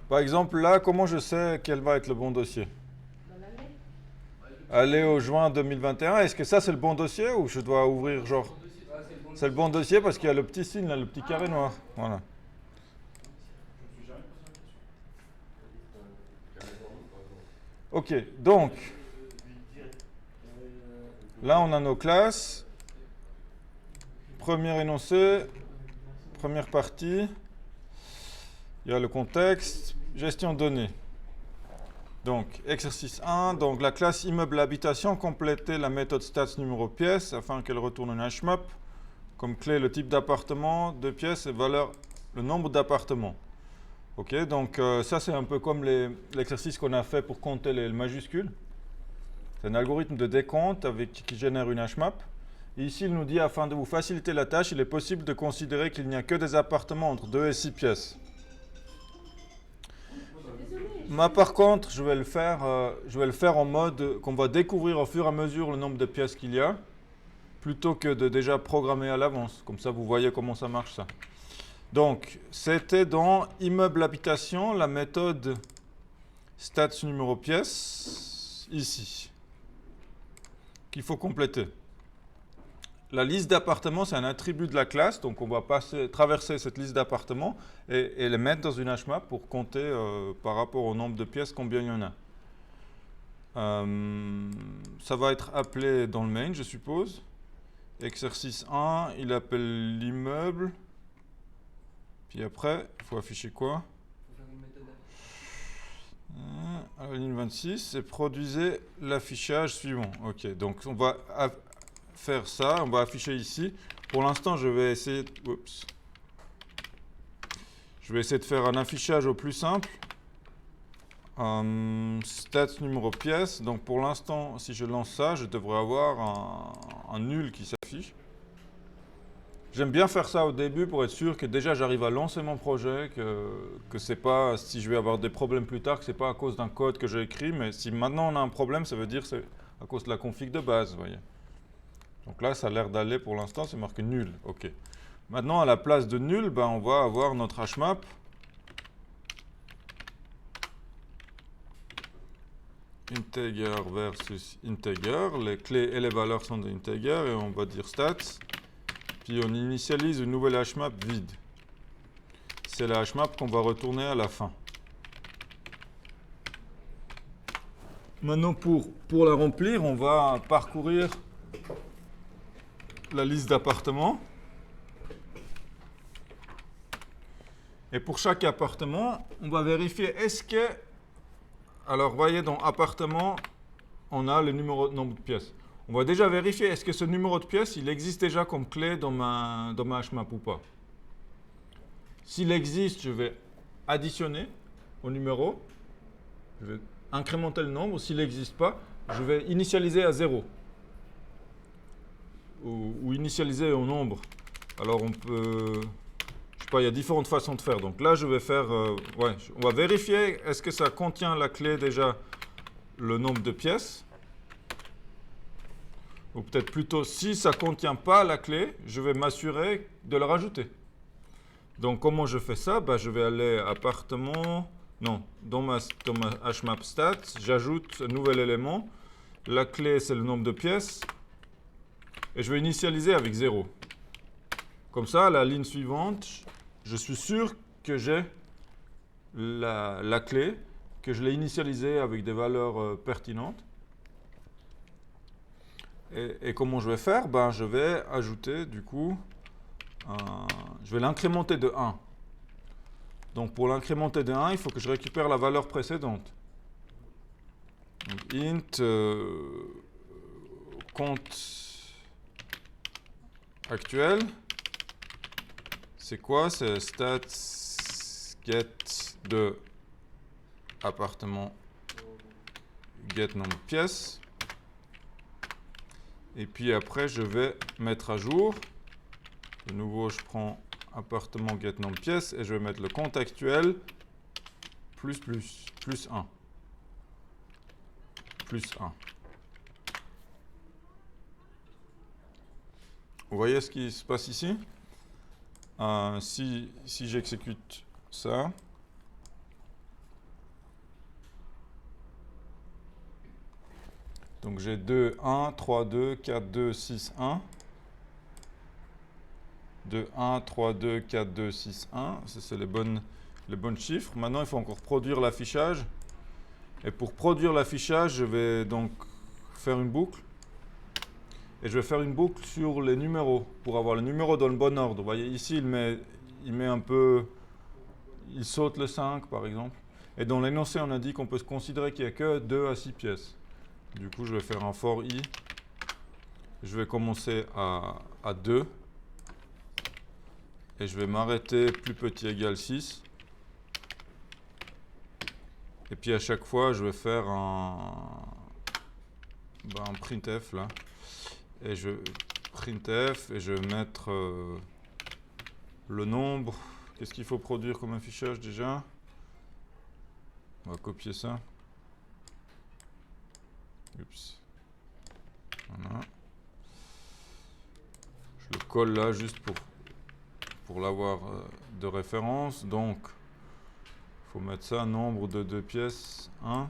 Par exemple, là, comment je sais quel va être le bon dossier? Dans l'année. Aller au juin 2021, est-ce que ça c'est le bon dossier ou je dois ouvrir C'est le genre... bon dossier, c'est le bon C'est le dossier. bon dossier parce qu'il y a le petit signe là, le petit Ah carré ouais, noir. d'accord. Voilà. Je me suis jamais posé la question. Ok, donc Lui dire. là on a nos classes. Premier énoncé, première partie. Il y a le contexte, gestion de données. Donc, exercice 1, donc la classe immeuble habitation, complétez la méthode stats numéro pièce afin qu'elle retourne une HMAP. Comme clé, le type d'appartement, 2 pièces et valeur, le nombre d'appartements. Ok, donc ça c'est un peu comme l'exercice qu'on a fait pour compter les majuscules. C'est un algorithme de décompte qui génère une HMAP. Et ici, il nous dit, afin de vous faciliter la tâche, il est possible de considérer qu'il n'y a que des appartements entre 2 et 6 pièces. Désolée. Moi, par contre, je vais le faire en mode qu'on va découvrir au fur et à mesure le nombre de pièces qu'il y a, plutôt que de déjà programmer à l'avance. Comme ça, vous voyez comment ça marche, ça. Donc, c'était dans immeuble habitation, la méthode stats numéro pièce, ici, qu'il faut compléter. La liste d'appartements, c'est un attribut de la classe, donc on va traverser cette liste d'appartements et les mettre dans une HMAP pour compter par rapport au nombre de pièces combien il y en a. Ça va être appelé dans le main, je suppose. Exercice 1, il appelle l'immeuble. Puis après, il faut afficher quoi? Faut faire une méthode À la ligne 26, et produisez l'affichage suivant. Ok, donc on va faire ça, on va afficher ici. Pour l'instant, je vais essayer de faire un affichage au plus simple. Stats numéro pièce. Donc pour l'instant, si je lance ça, je devrais avoir un nul qui s'affiche. J'aime bien faire ça au début pour être sûr que déjà j'arrive à lancer mon projet, que c'est pas, si je vais avoir des problèmes plus tard, que c'est pas à cause d'un code que j'ai écrit, mais si maintenant on a un problème, ça veut dire que c'est à cause de la config de base, vous voyez. Donc là, ça a l'air d'aller pour l'instant, c'est marqué nul. Ok. Maintenant, à la place de nul, ben, on va avoir notre HMAP. Integer versus integer. Les clés et les valeurs sont des integers et on va dire stats. Puis on initialise une nouvelle HMAP vide. C'est la HMAP qu'on va retourner à la fin. Maintenant, pour la remplir, on va parcourir la liste d'appartements. Et pour chaque appartement, on va vérifier est-ce que... Alors, vous voyez, dans appartement, on a le nombre de pièces. On va déjà vérifier est-ce que ce numéro de pièces, il existe déjà comme clé dans ma HMAP ou pas. S'il existe, je vais additionner au numéro. Je vais incrémenter le nombre. S'il n'existe pas, je vais initialiser à 0. Ou initialiser au nombre. Alors, on peut... Je sais pas, il y a différentes façons de faire. Donc là, je vais faire... on va vérifier est-ce que ça contient la clé déjà le nombre de pièces. Ou peut-être plutôt, si ça ne contient pas la clé, je vais m'assurer de la rajouter. Donc, comment je fais ça? Je vais aller appartement... Non, dans ma HMAP stats, j'ajoute un nouvel élément. La clé, c'est le nombre de pièces. Et je vais initialiser avec 0. Comme ça, la ligne suivante, je suis sûr que j'ai la clé, que je l'ai initialisée avec des valeurs pertinentes. Et comment je vais faire? Je vais ajouter, du coup, je vais l'incrémenter de 1. Donc, pour l'incrémenter de 1, il faut que je récupère la valeur précédente. Donc, int compte actuel. C'est quoi? C'est stats get de appartement get nombre de pièces. Et puis après, je vais mettre à jour. De nouveau, je prends appartement get nombre de pièces et je vais mettre le compte actuel plus 1. Plus 1. Vous voyez ce qui se passe ici? Si j'exécute ça, Donc j'ai 2, 1, 3, 2, 4, 2, 6, 1. 2, 1, 3, 2, 4, 2, 6, 1. Ça, c'est les bons chiffres. Maintenant, il faut encore produire l'affichage. Et pour produire l'affichage, je vais donc faire une boucle. Et je vais faire une boucle sur les numéros, pour avoir le numéro dans le bon ordre. Vous voyez, ici, il met un peu... Il saute le 5, par exemple. Et dans l'énoncé, on a dit qu'on peut se considérer qu'il n'y a que 2 à 6 pièces. Du coup, je vais faire un for i. Je vais commencer à 2. Et je vais m'arrêter plus petit égale 6. Et puis à chaque fois, je vais faire un printf là. Et printf et je vais mettre le nombre. Qu'est-ce qu'il faut produire comme affichage déjà? On va copier ça. Oups. Voilà. Je le colle là juste pour l'avoir de référence. Donc, il faut mettre ça, nombre de 2 pièces, 1.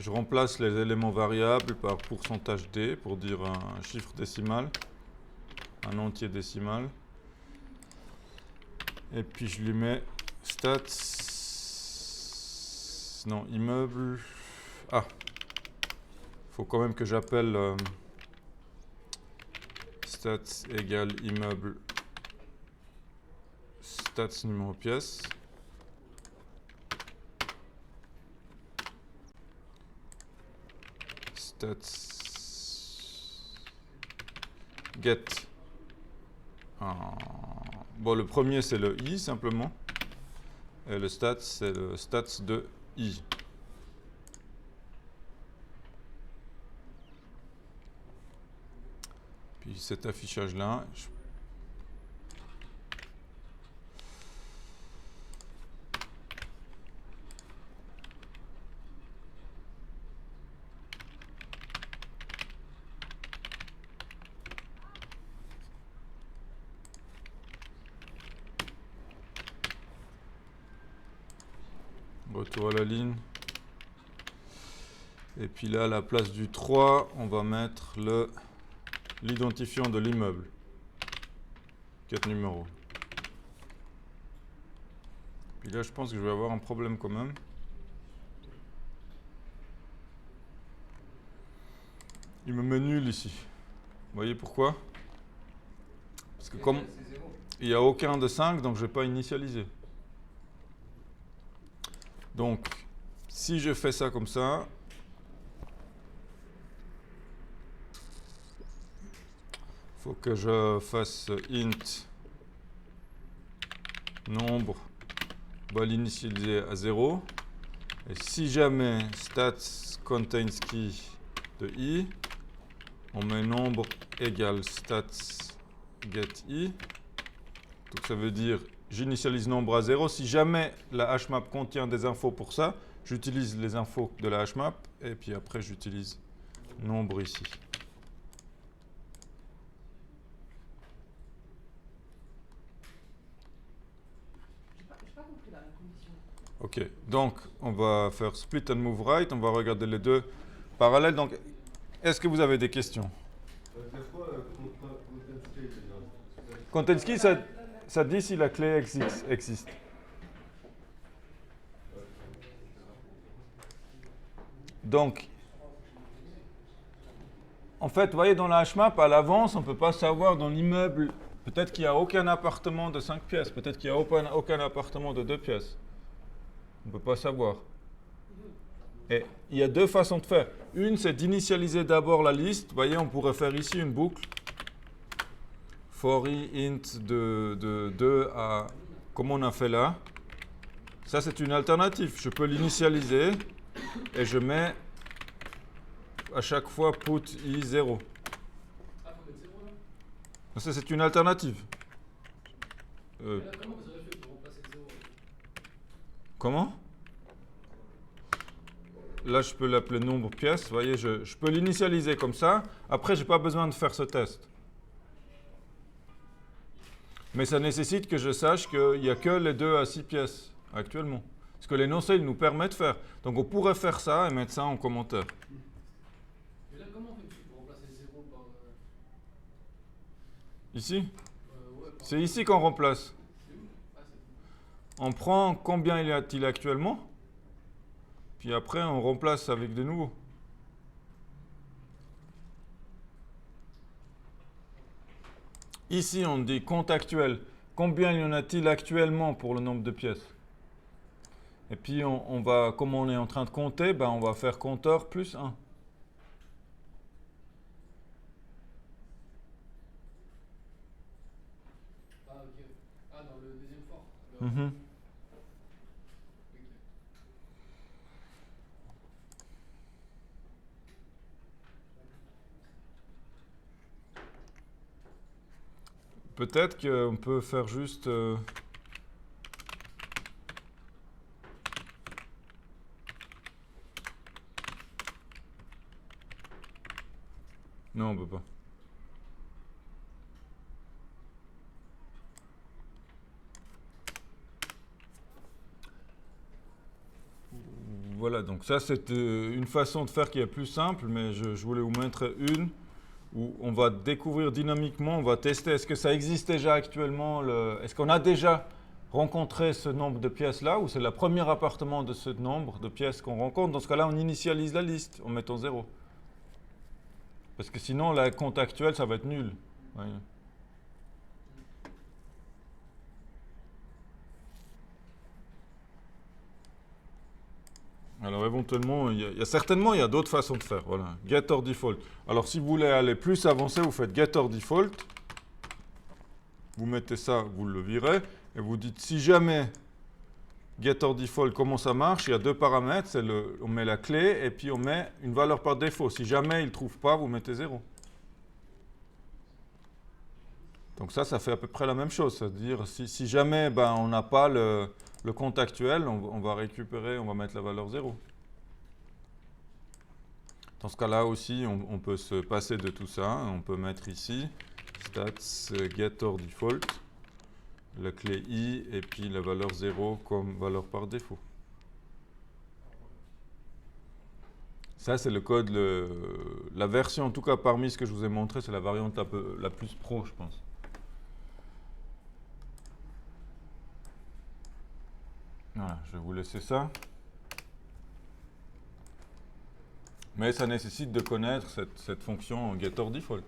Je remplace les éléments variables par pourcentage %d pour dire un chiffre décimal, un entier décimal. Et puis je lui mets stats, non, immeuble. Ah, il faut quand même que j'appelle stats égale immeuble stats numéro pièce. Stats get. Bon, le premier c'est le i simplement. Et le stats c'est le stats de i. Puis cet affichage là. Retour à la ligne. Et puis là, à la place du 3, on va mettre l'identifiant de l'immeuble. 4 numéros. Puis là, je pense que je vais avoir un problème quand même. Il me met nul ici. Vous voyez pourquoi? Parce que comme il n'y a aucun de 5, donc je ne vais pas initialiser. Donc, si je fais ça comme ça, il faut que je fasse int nombre, va l'initialiser à 0. Et si jamais stats contains key de i, on met nombre égale stats get i. Donc ça veut dire j'initialise nombre à 0. Si jamais la hmap contient des infos pour ça, j'utilise les infos de la hmap et puis après j'utilise nombre ici. J'ai pas compris la condition. Ok, donc on va faire split and move right, on va regarder les deux parallèles. Donc, est-ce que vous avez des questions? C'est quoi content key déjà? Content key, ça dit si la clé existe. Donc, en fait, vous voyez, dans la hmap, à l'avance, on ne peut pas savoir dans l'immeuble, peut-être qu'il n'y a aucun appartement de 5 pièces, peut-être qu'il n'y a aucun appartement de 2 pièces. On ne peut pas savoir. Et il y a deux façons de faire. Une, c'est d'initialiser d'abord la liste. Vous voyez, on pourrait faire ici une boucle. For i int de 2 à... Comme on a fait là. Ça, c'est une alternative. Je peux l'initialiser et je mets à chaque fois put i 0. Ah, faut mettre 0 là? Ça, c'est une alternative. Mais là, comment vous avez fait pour remplacer le 0? Comment? Là, je peux l'appeler nombre pièce. Vous voyez, je peux l'initialiser comme ça. Après, je n'ai pas besoin de faire ce test. Mais ça nécessite que je sache qu'il n'y a que les 2 à 6 pièces actuellement. Ce que l'énoncé il nous permet de faire. Donc on pourrait faire ça et mettre ça en commentaire. Et là, comment on fait monsieur, pour remplacer 0 par. Ici, Ouais, par. c'est ici qu'on remplace. C'est où? Ah, c'est. On prend combien il y a-t-il actuellement, puis après on remplace avec de nouveaux. Ici, on dit compte actuel. Combien y en a-t-il actuellement pour le nombre de pièces? Et puis, on va, comme on est en train de compter, ben, on va faire compteur plus 1. Ah, ok. Ah, dans le deuxième fort. Mhm. Ok. Peut-être qu'on peut faire juste... Non, on peut pas. Voilà, donc ça c'est une façon de faire qui est plus simple, mais je voulais vous mettre une où on va découvrir dynamiquement, on va tester est-ce que ça existe déjà actuellement, est-ce qu'on a déjà rencontré ce nombre de pièces-là, ou c'est le premier appartement de ce nombre de pièces qu'on rencontre. Dans ce cas-là, on initialise la liste en mettant 0. Parce que sinon, la compte actuelle, ça va être nul. Voyez. Alors éventuellement, certainement il y a d'autres façons de faire. Voilà, getter default. Alors si vous voulez aller plus avancé, vous faites getter default. Vous mettez ça, vous le virez, et vous dites si jamais getter default, comment ça marche? Il y a deux paramètres, on met la clé et puis on met une valeur par défaut. Si jamais il ne trouve pas, vous mettez 0. Donc ça fait à peu près la même chose. C'est-à-dire si jamais on n'a pas le compte actuel, on va récupérer, on va mettre la valeur 0. Dans ce cas-là aussi, on peut se passer de tout ça. On peut mettre ici stats getter default, la clé i et puis la valeur 0 comme valeur par défaut. Ça, c'est le code, la version, en tout cas parmi ce que je vous ai montré, c'est la variante la plus pro, je pense. Voilà, je vais vous laisser ça. Mais ça nécessite de connaître cette fonction getter default.